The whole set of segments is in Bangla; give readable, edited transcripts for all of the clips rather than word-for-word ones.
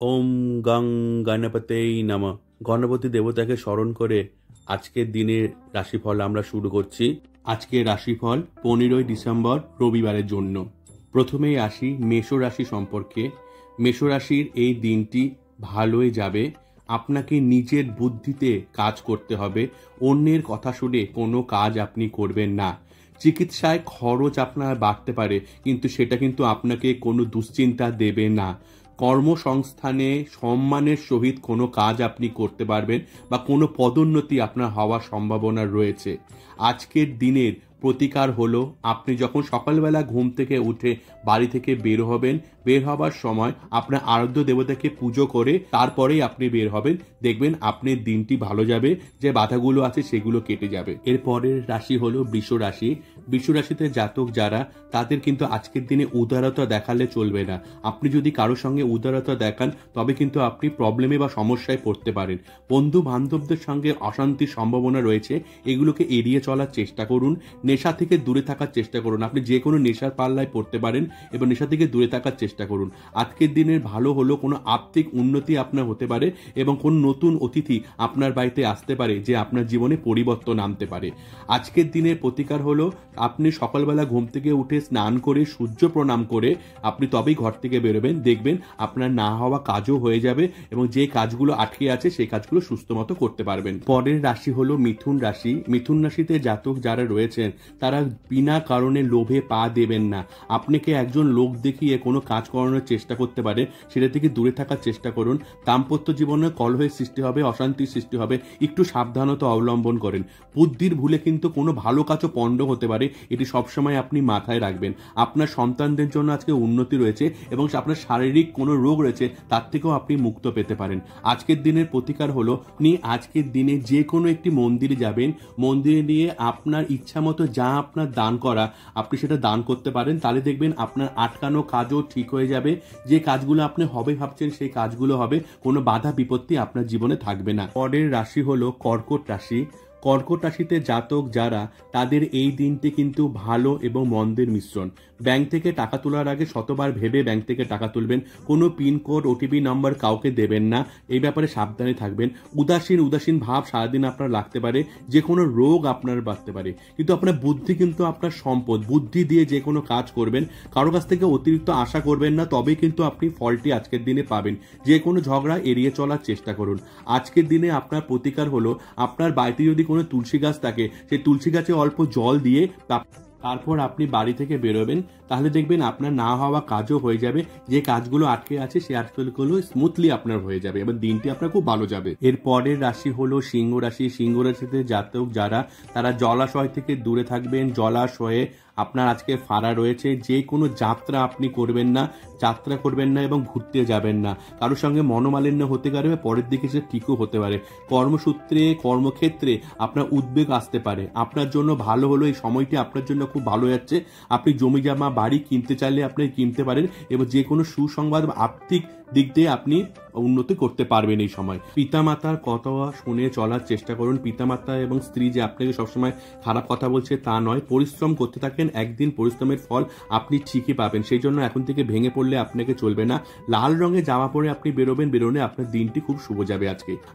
ওম গং গণপতেই নমঃ। গণপতি দেবতাকে স্মরণ করে আজকের দিনের রাশিফল আমরা শুরু করছি। আজকের রাশিফল 15ই ডিসেম্বর রবিবারের জন্য। প্রথমেই আসি মেষ রাশি সম্পর্কে। মেষ রাশির এই দিনটি ভালোই যাবে। আপনাকে নিজের বুদ্ধিতে কাজ করতে হবে। অন্যের কথা শুনে কোনো কাজ আপনি করবেন না। চিকিৎসায় খরচ আপনার বাড়তে পারে, কিন্তু সেটা কিন্তু আপনাকে কোনো দুশ্চিন্তা দেবে না। কর্মসংস্থানে সম্মানের সহিত কোনো কাজ আপনি করতে পারবেন বা কোনো পদোন্নতি আপনার হওয়ার সম্ভাবনা রয়েছে। আজকের দিনের প্রতিকার হলো, আপনি যখন সকালবেলা ঘুম থেকে উঠে বাড়ি থেকে বের হবেন, বের হবার সময় আপনার আরাধ্য দেবতাকে পুজো করে তারপরেই আপনি বের হবেন। দেখবেন আপনার দিনটি ভালো যাবে, যে বাধাগুলো আছে সেগুলো কেটে যাবে। এর পরের রাশি হলো বৃষ রাশি। বৃষ রাশিতে জাতক যারা, তাদের কিন্তু আজকের দিনে উদারতা দেখালে চলবে না। আপনি যদি কারোর সঙ্গে উদারতা দেখান তবে কিন্তু আপনি প্রবলেমে বা সমস্যায় পড়তে পারেন। বন্ধু বান্ধবদের সঙ্গে অশান্তির সম্ভাবনা রয়েছে, এগুলোকে এড়িয়ে চলার চেষ্টা করুন। নেশা থেকে দূরে থাকার চেষ্টা করুন। আপনি যে কোনো নেশার পাল্লায় পড়তে পারেন এবং নেশা থেকে দূরে থাকার চেষ্টা করুন। আজকের দিনের ভালো হলো, কোনো আর্থিক উন্নতি আপনার হতে পারে এবং কোন নতুন অতিথি আপনার বাড়িতে আসতে পারে, যে আপনার জীবনে পরিবর্তন আনতে পারে। আজকের দিনের প্রতিকার হলো, আপনি সকালবেলা ঘুম থেকে উঠে স্নান করে সূর্য প্রণাম করে আপনি তবেই ঘর থেকে বেরোবেন। দেখবেন আপনার না হওয়া কাজও হয়ে যাবে এবং যে কাজগুলো আটকে আছে সেই কাজগুলো সুস্থ মতো করতে পারবেন। পরের রাশি হলো মিথুন রাশি। মিথুন রাশিতে জাতক যারা রয়েছেন, তারা বিনা কারণে লোভে পা দেবেন না। আপনাকে একজন লোক দেখিয়ে কোনো কাজ করানোর চেষ্টা করতে পারে, সেটা থেকে দূরে থাকার চেষ্টা করুন। দাম্পত্য জীবনে কলহের সৃষ্টি হবে, অশান্তির সৃষ্টি হবে, একটু সাবধানতা অবলম্বন করেন। বুদ্ধির ভুলে কিন্তু কোনো ভালো কাজও পণ্ড হতে পারে, এটি সবসময় আপনি মাথায় রাখবেন। আপনার সন্তানদের জন্য আজকে উন্নতি রয়েছে এবং আপনার শারীরিক কোনো রোগ রয়েছে, তার থেকেও আপনি মুক্ত পেতে পারেন। আজকের দিনের প্রতিকার হলো, আপনি আজকের দিনে যে কোনো একটি মন্দিরে যাবেন, মন্দিরে নিয়ে আপনার ইচ্ছা মতো যা আপনার দান করা আপনি সেটা দান করতে পারেন। তাহলে দেখবেন আপনার আটকানো কাজও ঠিক হয়ে যাবে। যে কাজগুলো আপনি হবে ভাবছেন সেই কাজগুলো হবে, কোনো বাধা বিপত্তি আপনার জীবনে থাকবে না। পরের রাশি হলো কর্কট রাশি। কর্কট রাশিতে জাতক যারা, তাদের এই দিনটি কিন্তু ভালো এবং মন্দের মিশ্রণ। ব্যাংক থেকে টাকা তোলার আগে শতবার ভেবে ব্যাংক থেকে টাকা তুলবেন। কোনো পিনকোড, ওটিপি নাম্বার কাউকে দেবেন না, এই ব্যাপারে সাবধানে থাকবেন। উদাসীন ভাব সারাদিন আপনার লাগতে পারে, যে কোনো রোগ আপনার বাড়তে পারে, কিন্তু আপনার বুদ্ধি কিন্তু আপনার সম্পদ। বুদ্ধি দিয়ে যে কোনো কাজ করবেন, কারো কাছ থেকে অতিরিক্ত আশা করবেন না, তবেই কিন্তু আপনি ফলটি আজকের দিনে পাবেন। যে কোনো ঝগড়া এড়িয়ে চলার চেষ্টা করুন। আজকের দিনে আপনার প্রতিকার হলো, আপনার বাড়িতে যদি কোনো তুলসী গাছ থাকে, সেই তুলসী গাছে অল্প জল দিয়ে তারপর আপনি বাড়ি থেকে বেরোবেন। তাহলে দেখবেন আপনার না হওয়া কাজও হয়ে যাবে। যে কাজগুলো আটকে আছে সেই কাজগুলো স্মুথলি আপনার হয়ে যাবে এবং দিনটি আপনার খুব ভালো যাবে। এর পরের রাশি হলো সিংহ রাশি। সিংহ রাশিতে জাতক যারা, তারা জলাশয় থেকে দূরে থাকবেন। জলাশয়ে আপনার আজকে ফাঁড়া রয়েছে। যে কোনো যাত্রা আপনি করবেন না এবং ঘুরতে যাবেন না। কারোর সঙ্গে মনোমালিন্য হতে পারে, পরের দিকে সে ঠিকও হতে পারে। কর্মসূত্রে, কর্মক্ষেত্রে আপনার উদ্বেগ আসতে পারে। আপনার জন্য ভালো হলো, এই সময়টি আপনার জন্য খুব ভালো যাচ্ছে। আপনি জমি জমা বাড়ি কিনতে চাইলে আপনি কিনতে পারেন এবং যে কোনো সুসংবাদ আর্থিক দিক দিয়ে আপনি উন্নতি করতে পারবেন এই সময়। পিতামাতার কথা শুনে চলার চেষ্টা করুন। পিতামাতা এবং স্ত্রী যে আপনাকে সবসময় খারাপ কথা বলছে তা নয়। পরিশ্রম করতে থাকেন, একদিন পরিশ্রমের ফল আপনি ঠিকই পাবেন। সেই জন্য এখন থেকে ভেঙে পড়লে আপনাকে চলবে না। লাল রঙের জামা পরে আপনি বেরোলে আপনার দিনটি খুব শুভ যাবে।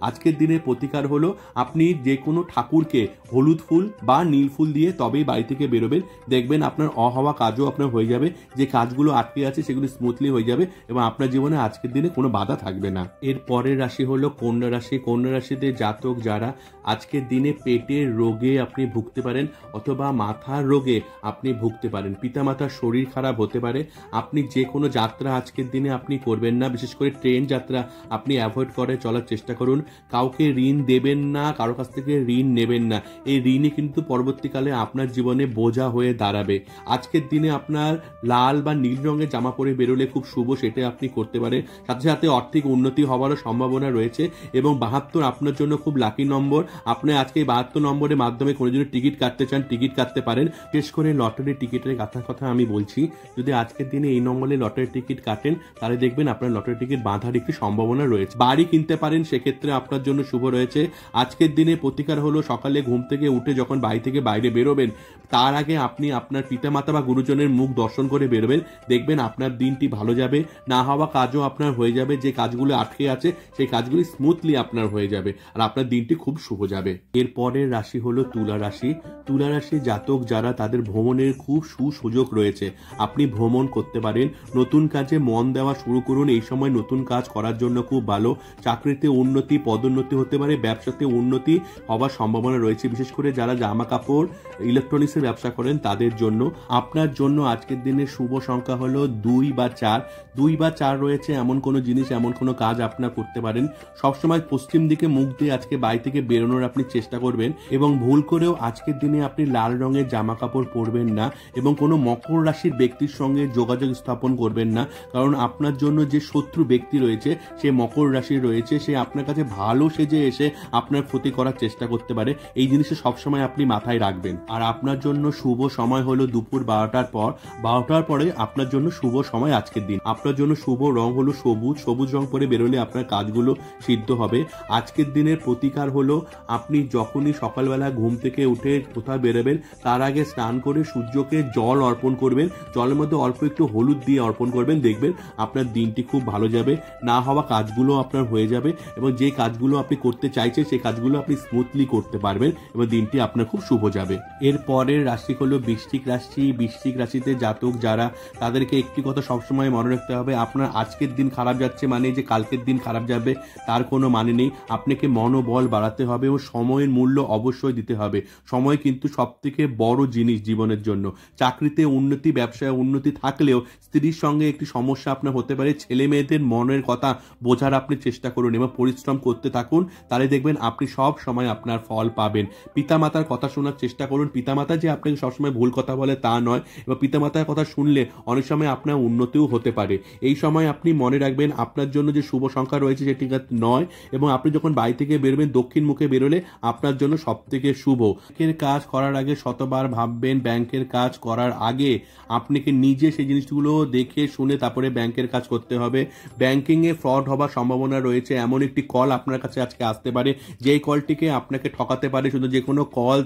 আজকের দিনের প্রতিকার হলো, আপনি যে কোনো ঠাকুরকে হলুদ ফুল বা নীল ফুল দিয়ে তবেই বাড়ি থেকে বেরোবেন। দেখবেন আপনার অহওয়া কাজও আপনার হয়ে যাবে। যে কাজগুলো আটকে আছে সেগুলো স্মুথলি হয়ে যাবে এবং আপনার জীবনে আজকের দিনে কোনো বাধা থাকবে না। এর পরের রাশি হলো কন্যা রাশি। কন্যা রাশিতে জাতক যারা, আজকের দিনে পেটের রোগে আপনি ভুগতে পারেন অথবা মাথার রোগে আপনি ভুগতে পারেন। পিতামাতার শরীর খারাপ হতে পারে। আপনি যে কোনো যাত্রা আজকের দিনে আপনি করবেন না, বিশেষ করে ট্রেন যাত্রা আপনি অ্যাভয়েড করে চলার চেষ্টা করুন। কাউকে ঋণ দেবেন না, কারো কাছ থেকে ঋণ নেবেন না। এই ঋণই কিন্তু পরবর্তীকালে আপনার জীবনে বোঝা হয়ে দাঁড়াবে। আজকের দিনে আপনার লাল বা নীল রঙের জামা পরে বেরোলে খুব শুভ, সেটা আপনি করতে পারেন। সাথে সাথে আর্থিক উন্নতি হওয়ারও সম্ভাবনা রয়েছে এবং 72 আপনার জন্য খুব লাকি নম্বর। আপনি আজকে 72 নম্বরের মাধ্যমে কোনো যদি টিকিট কাটতে চান, টিকিট কাটতে পারেন। বিশেষ করে লটারি টিকিটের কথা আমি বলছি। যদি আজকের দিনে এই নম্বরে লটারি টিকিট কাটেন, তাহলে দেখবেন আপনার লটারি টিকিট বাঁধার একটি সম্ভাবনা রয়েছে। বাড়ি কিনতে পারেন, সেক্ষেত্রে আপনার জন্য শুভ রয়েছে। আজকের দিনে প্রতিকার হলো, সকালে ঘুম থেকে উঠে যখন বাড়ি থেকে বাইরে বেরোবেন, তার আগে আপনি আপনার পিতামাতা বা গুরুজনের মুখ দর্শন করে বেরোবেন। দেখবেন আপনার দিনটি ভালো যাবে। না হওয়া কাজও আপনার আপনার হয়ে যাবে, যে কাজগুলো আটকে আছে সেই কাজগুলি স্মুথলি আপনার হয়ে যাবে আর আপনার দিনটি খুব শুভ যাবে। এরপরের রাশি হলো তুলা রাশি। তুলা রাশি জাতক যারা, তাদের ভ্রমণের খুব সুযোগ রয়েছে। আপনি ভ্রমণ করতে পারেন, নতুন কাজে মন দেওয়া শুরু করুন। এই সময় নতুন কাজ করার জন্য খুব ভালো। চাকরিতে উন্নতি, পদোন্নতি হতে পারে, ব্যবসাতে উন্নতি হওয়ার সম্ভাবনা রয়েছে। বিশেষ করে যারা জামা কাপড়, ইলেকট্রনিক্সের ব্যবসা করেন তাদের জন্য। আপনার জন্য আজকের দিনের শুভ সংখ্যা হলো 2 বা 4। 2 বা 4 রয়েছে এমন কোনো জিনিস, এমন কোনো কাজ আপনার করতে পারেন। সবসময় পশ্চিম দিকে মুখ দিয়ে আজকে বাড়ি থেকে বেরোনোর আপনি চেষ্টা করবেন এবং ভুল করেও আজকের দিনে আপনি লাল রঙের জামা কাপড় পরবেন না এবং কোনো মকর রাশির ব্যক্তির সঙ্গে যোগাযোগ স্থাপন করবেন না, কারণ আপনার জন্য যে শত্রু ব্যক্তি রয়েছে সে মকর রাশি রয়েছে, সে আপনার কাছে ভালো সেজে এসে আপনার ক্ষতি করার চেষ্টা করতে পারে। এই জিনিসটা সবসময় আপনি মাথায় রাখবেন। আর আপনার জন্য শুভ সময় হলো দুপুর 12টার পর। 12টার পরে আপনার জন্য শুভ সময় আজকের দিন। আপনার জন্য শুভ রং হলো সবুজ। সবুজ রং পরে বেরোলে আপনার কাজগুলো সিদ্ধ হবে। আজকের দিনের প্রতিকার হলো, আপনি যখনই সকালবেলা ঘুম থেকে উঠে কোথাও বেরোবেন তার আগে স্নান করে সূর্যকে জল অর্পণ করবেন। জলের মধ্যে অল্প একটু হলুদ দিয়ে অর্পণ করবেন, দেখবেন আপনার দিনটি খুব ভালো যাবে। না হওয়া কাজগুলো আপনার হয়ে যাবে এবং যে কাজগুলো আপনি করতে চাইছেন সেই কাজগুলো আপনি স্মুথলি করতে পারবেন এবং দিনটি আপনার খুব শুভ যাবে। এর পরের রাশি হলো বৃশ্চিক রাশি। বৃশ্চিক রাশিতে জাতক যারা, তাদেরকে একটি কথা সবসময় মনে রাখতে হবে, আপনার আজকের দিন খারাপ যাচ্ছে মানে যে কালকের দিন খারাপ যাবে তার কোনো মানে নেই। আপনাকে মনোবল বাড়াতে হবে ও সময়ের মূল্য অবশ্যই দিতে হবে। সময় কিন্তু সবথেকে বড় জিনিস জীবনের জন্য। চাকরিতে উন্নতি, ব্যবসায় উন্নতি থাকলেও স্ত্রীর সঙ্গে একটি সমস্যা আপনার হতে পারে। ছেলে মেয়েদের মনের কথা বোঝার আপনি চেষ্টা করুন এবং পরিশ্রম করতে থাকুন, তাহলে দেখবেন আপনি সব সময় আপনার ফল পাবেন। পিতামাতার কথা শোনার চেষ্টা করুন। পিতামাতা যে আপনাকে সবসময় ভুল কথা বলে তা নয়, এবং পিতামাতার কথা শুনলে অনেক সময় আপনার উন্নতিও হতে পারে। এই সময় আপনি মনে রাখবেন আপনার জন্য যে শুভ সংখ্যা রয়েছে সেটি 9, এবং আপনি যখন বাড়ি থেকে বেরোবেন দক্ষিণ মুখে বেরোলে আপনার জন্য সব থেকে শুভ। ব্যাংকের কাজ করার আগে শতবার ভাববেন। ব্যাংকের কাজ করার আগে আপনাকে নিজে সেই জিনিসগুলো দেখে শুনে তারপরে ব্যাংকের কাজ করতে হবে। ব্যাংকিংয়ে ফ্রড হবার সম্ভাবনা রয়েছে। এমন একটি কল আপনার কাছে আজকে আসতে পারে যেই কলটিকে আপনাকে ঠকাতে পারে। শুধু যে কোনো কল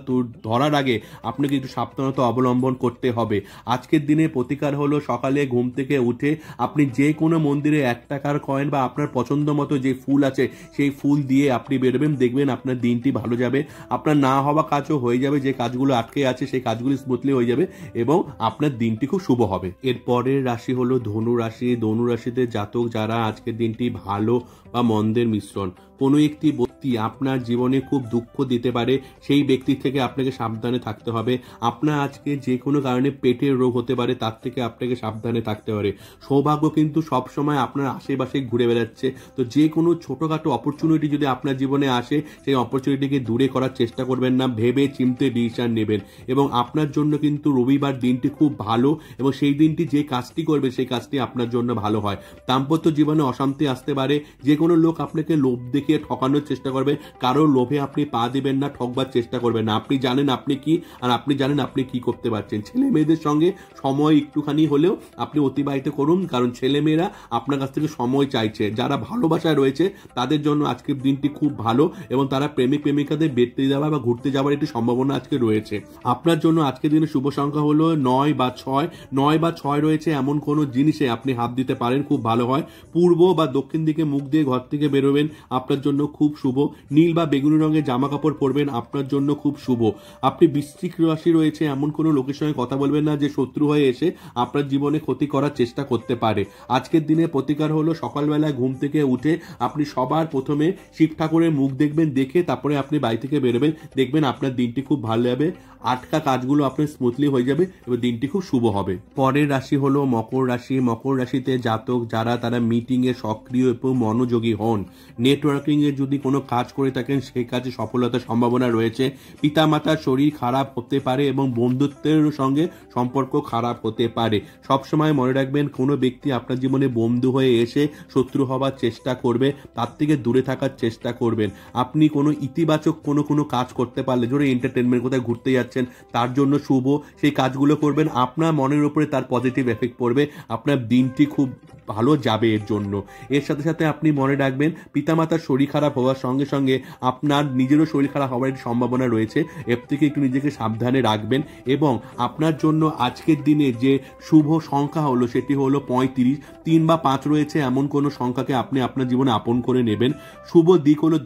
ধরার আগে আপনাকে একটু সাবধানতা অবলম্বন করতে হবে। আজকের দিনে প্রতিকার হলো, সকালে ঘুম থেকে উঠে আপনি যে কোনো মন্দিরে 1 টাকার কয়েন বা আপনার পছন্দ মতো যে ফুল আছে সেই ফুল দিয়ে আপনি বেরোবেন, দেখবেন আপনার দিনটি ভালো যাবে। আপনার না হওয়া কাজও হয়ে যাবে, যে কাজগুলো আটকে আছে সেই কাজগুলো স্মুথলি হয়ে যাবে এবং আপনার দিনটি খুব শুভ হবে। এর পরের রাশি হলো ধনু রাশি। ধনু রাশিতে জাতক যারা, আজকের দিনটি ভালো বা মন্দের মিশ্রণ। কোনো একটি ব্যক্তি আপনার জীবনে খুব দুঃখ দিতে পারে, সেই ব্যক্তি থেকে আপনাকে সাবধানে থাকতে হবে। আপনার আজকে যে কোনো কারণে পেটের রোগ হতে পারে, তার থেকে আপনাকে সাবধানে থাকতে পারে। সৌভাগ্য কিন্তু সবসময় আপনার আশেপাশে ঘুরে বেড়াচ্ছে। তো যে কোনো ছোটোখাটো অপরচুনিটি যদি আপনার জীবনে আসে, সেই অপরচুনিটিকে দূরে করার চেষ্টা করবেন না, ভেবে চিন্তে ডিসিশন নেবেন। এবং আপনার জন্য কিন্তু রবিবার দিনটি খুব ভালো, এবং সেই দিনটি যে কাজটি করবে সেই কাজটি আপনার জন্য ভালো হয়। দাম্পত্য জীবনে অশান্তি আসতে পারে। যে কোনো লোক আপনাকে লোভ দেখিয়ে ঠকানোর চেষ্টা করবে, কারো লোভে আপনি পা দিবেন না, ঠকবার চেষ্টা করবেন না। আপনি জানেন আপনি কি, আর আপনি জানেন আপনি কি করতে পারছেন। ছেলে মেয়েদের সঙ্গে সময় একটুখানি হলেও আপনি অতিবাহিত করুন, কারণ ছেলে মেয়েরা আপনার কাছ থেকে সময় চাইছে। যারা ভালোবাসায় রয়েছে তাদের জন্য আজকের দিনটি খুব ভালো, এবং তারা প্রেমিক প্রেমিকাদের বেড়তে যাওয়া বা ঘুরতে যাওয়ার একটি সম্ভাবনা আজকে রয়েছে। আপনার জন্য আজকের দিনে শুভ সংখ্যা হলো 9 বা 6। 9 বা 6 রয়েছে এমন কোনো জিনিসে আপনি হাত দিতে পারেন, খুব ভালো হয়। পূর্ব বা দক্ষিণ দিকে মুখ দিয়ে ঘর থেকে বেরোবেন, আপনার জন্য খুব শুভ। নীল বা বেগুনি রঙের জামা কাপড় পরবেন, আপনার জন্য খুব শুভ। আপনি বৃশ্চিক রাশি রয়েছে এমন কোনো লোকের সঙ্গে কথা বলবেন না যে শত্রু হয়ে এসে আপনার জীবনে ক্ষতি করার চেষ্টা করতে পারে। আজকের দিনে প্রতিকার হলো, সকালবেলা ঘুম থেকে উঠে আপনি সবার প্রথমে শিব ঠাকুরের মুখ দেখবেন, দেখে তারপরে আপনি বাড়ি থেকে বেরোবেন, দেখবেন আপনার দিনটি খুব ভালো যাবে। আটকা কাজগুলো আপনার স্মুথলি হয়ে যাবে এবং দিনটি খুব শুভ হবে। পরের রাশি হলো মকর রাশি। মকর রাশিতে জাতক যারা, তারা মিটিং এ সক্রিয় এবং মনোযোগী হন। নেটওয়ার্কিং এ যদি কোনো কাজ করে থাকেন সেই কাজে সফলতার সম্ভাবনা রয়েছে। পিতামাতার শরীর খারাপ হতে পারে এবং বন্ধুত্বের সঙ্গে সম্পর্ক খারাপ হতে পারে। সবসময় মনে রাখবেন, কোনো ব্যক্তি আপনার জীবনে বন্ধু হয়ে এসে শত্রু হবার চেষ্টা করবে, তার থেকে দূরে থাকার চেষ্টা করবেন। আপনি কোনো ইতিবাচক কোনো কাজ করতে পারলে, ধরুন এন্টারটেনমেন্ট, কোথায় ঘুরতে যাচ্ছেন তার জন্য শুভ, সেই কাজগুলো করবেন। আপনার মনের উপরে তার পজিটিভ এফেক্ট পড়বে, আপনার দিনটি খুব ভালো যাবে এর জন্য। এর সাথে সাথে আপনি মনে রাখবেন, পিতামাতার শরীর খারাপ হওয়ার সঙ্গে সঙ্গে আপনার নিজেরও শরীর খারাপ হওয়ার একটি সম্ভাবনা রয়েছে। এর থেকে একটু নিজেকে সাবধানে রাখবেন। এবং আপনার জন্য আজকের দিনে যে শুভ সংখ্যা হলো সেটি হলো 35। 3 বা 5 রয়েছে এমন কোনো সংখ্যাকে আপনি আপনার জীবনে আপন করে নেবেন। শুভ দিক হলো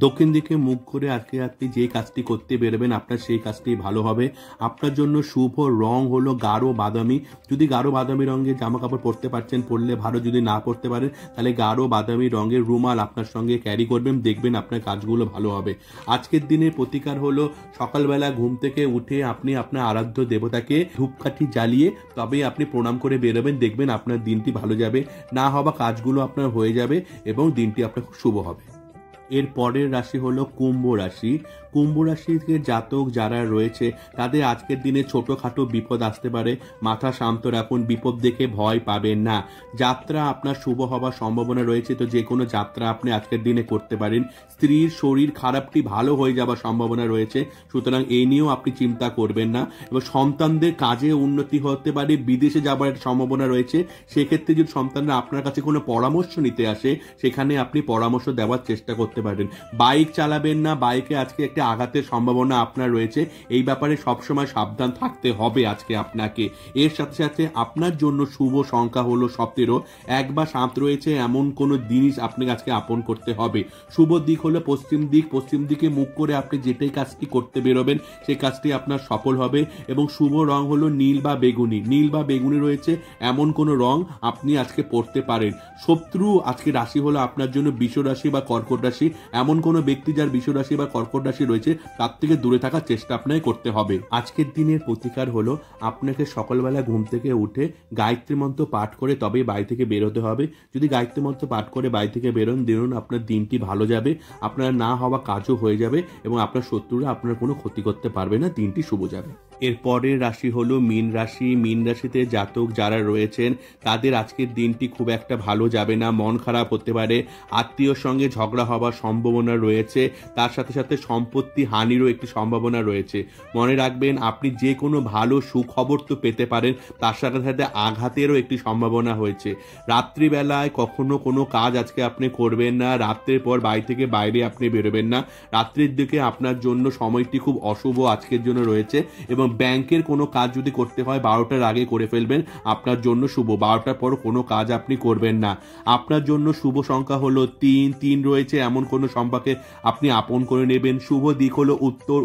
দক্ষিণ দিকে মুখ করে আজকে আপনি যে কাজটি করতে বেরোবেন আপনার সেই কাজটি ভালো হবে। আপনার জন্য শুভ রং হলো গাঢ় বাদামি। যদি গাঢ় বাদামি রঙের জামা কাপড় পরতে পারছেন পরলে ভালো, যদি না পরতে পারেন তাহলে গাঢ় বাদামি রঙের রুমাল আপনার সঙ্গে ক্যারি করবেন, দেখবেন আপনার কাজগুলো ভালো হবে। আজকের দিনের প্রতিকার হলো সকালবেলা ঘুম থেকে উঠে আপনি আপনার আরাধ্য দেবতাকে ধূপকাঠি জ্বালিয়ে তবে আপনি প্রণাম করে বেরোবেন, দেখবেন আপনার দিনটি ভালো যাবে, না হওয়া কাজগুলো আপনার হয়ে যাবে এবং দিনটি আপনার খুব শুভ হবে। এর পরের রাশি হলো কুম্ভ রাশি। কুম্ভ রাশিতে জাতক যারা রয়েছে তাদের আজকের দিনে ছোটখাটো বিপদ আসতে পারে, মাথা শান্ত রাখুন, বিপদ দেখে ভয় পাবেন না। যাত্রা আপনার শুভ হওয়ার সম্ভাবনা রয়েছে, তো যে কোনো যাত্রা আপনি আজকের দিনে করতে পারেন। স্ত্রীর শরীর খারাপটি ভালো হয়ে যাওয়ার সম্ভাবনা রয়েছে, সুতরাং এই নিয়েও আপনি চিন্তা করবেন না। এবং সন্তানদের কাজে উন্নতি হতে পারে, বিদেশে যাবার সম্ভাবনা রয়েছে, সেক্ষেত্রে যদি সন্তানরা আপনার কাছে কোনো পরামর্শ নিতে আসে সেখানে আপনি পরামর্শ দেওয়ার চেষ্টা করতে পারেন। বাইক চালাবেন না, বাইকে আজকে একটা আঘাতের সম্ভাবনা আপনার রয়েছে, এই ব্যাপারে সবসময় সাবধান থাকতে হবে আজকে আপনাকে। এর সাথে সাথে আপনার জন্য শুভ সংখ্যা হলো 17। 1 বা 7 রয়েছে এমন কোনো জিনিস আপনাকে আজকে আপন করতে হবে। শুভ দিক হলো পশ্চিম দিক। পশ্চিম দিকে মুখ করে আপনি যেটাই কাজটি করতে বেরোবেন সেই কাজটি আপনার সফল হবে। এবং শুভ রং হলো নীল বা বেগুনি। নীল বা বেগুনি রয়েছে এমন কোনো রং আপনি আজকে পড়তে পারেন। শত্রু আজকে রাশি হলো আপনার জন্য বৃষ রাশি বা কর্কট রাশি। এমন কোনো ব্যক্তি যার বৃষ রাশি বা কর্কট রাশি রয়েছে তার থেকে দূরে থাকার চেষ্টা আপনাকে করতে হবে। আজকের দিনের প্রতিকার হলো আপনাকে সকালবেলা ঘুম থেকে উঠে গায়ত্রী মন্ত্র পাঠ করে তবেই বাড়ি থেকে বেরোতে হবে। যদি গায়ত্রী মন্ত্র পাঠ করে বাড়ি থেকে বেরোন আপনার দিনটি ভালো যাবে, আপনার না হওয়া কাজও হয়ে যাবে এবং আপনার শত্রুরা আপনার কোনো ক্ষতি করতে পারবে না, দিনটি শুভ যাবে। এর পরের রাশি হলো মীন রাশি। মীন রাশিতে জাতক যারা রয়েছেন তাদের আজকের দিনটি খুব একটা ভালো যাবে না, মন খারাপ হতে পারে, আত্মীয়র সঙ্গে ঝগড়া হওয়ার সম্ভাবনা রয়েছে, তার সাথে সাথে সম্পত্তি হানিরও একটি সম্ভাবনা রয়েছে। মনে রাখবেন আপনি যে কোনো ভালো সুখবর তো পেতে পারেন, তার সাথে সাথে আঘাতেরও একটি সম্ভাবনা হয়েছে। রাত্রিবেলায় কখনো কোনো কাজ আজকে আপনি করবেন না, রাত্রের পর বাড়ি থেকে বাইরে আপনি বেরোবেন না। রাত্রির দিকে আপনার জন্য সময়টি খুব অশুভ আজকের জন্য রয়েছে এবং ব্যাংকের কোনো কাজ যদি করতে হয় 12টার আগে করে ফেলবেন, আপনার জন্য শুভ। 12টার পর কোনো কাজ আপনি করবেন না। আপনার জন্য শুভ সংখ্যা হলো 3 রয়েছে এমন কোনো সংখ্যাকে আপনি আপন করে নেবেন। শুভ দিক হলো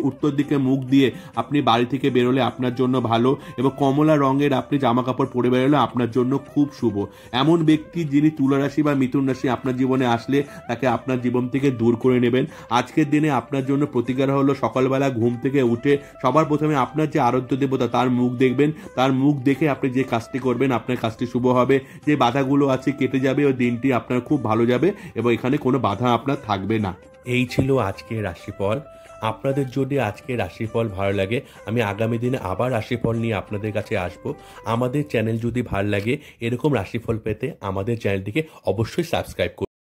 উত্তর দিকে মুখ দিয়ে আপনি বাড়ি থেকে বেরোলে আপনার জন্য ভালো এবং কমলা রঙের আপনি জামা কাপড় পরে বেরোলে আপনার জন্য খুব শুভ। এমন ব্যক্তি যিনি তুলা রাশি বা মিথুন রাশি আপনার জীবনে আসলে তাকে আপনার জীবন থেকে দূর করে নেবেন। আজকের দিনে আপনার জন্য প্রতিকার হলো সকালবেলা ঘুম থেকে উঠে সবার প্রথমে আপনার যে আরাধ্য দেবতা তার মুখ দেখবেন, তার মুখ দেখে আপনি যে কাজটি করবেন আপনার কাজটি শুভ হবে, যে বাধাগুলো আছে কেটে যাবে ও দিনটি আপনার খুব ভালো যাবে এবং এখানে কোনো বাধা আপনার থাকবে না। এই ছিল আজকের রাশিফল। আপনাদের যদি আজকের রাশিফল ভালো লাগে আমি আগামী দিনে আবার রাশিফল নিয়ে আপনাদের কাছে আসব। আমাদের চ্যানেল যদি ভালো লাগে এরকম রাশিফল পেতে আমাদের চ্যানেলটিকে অবশ্যই সাবস্ক্রাইব করুন।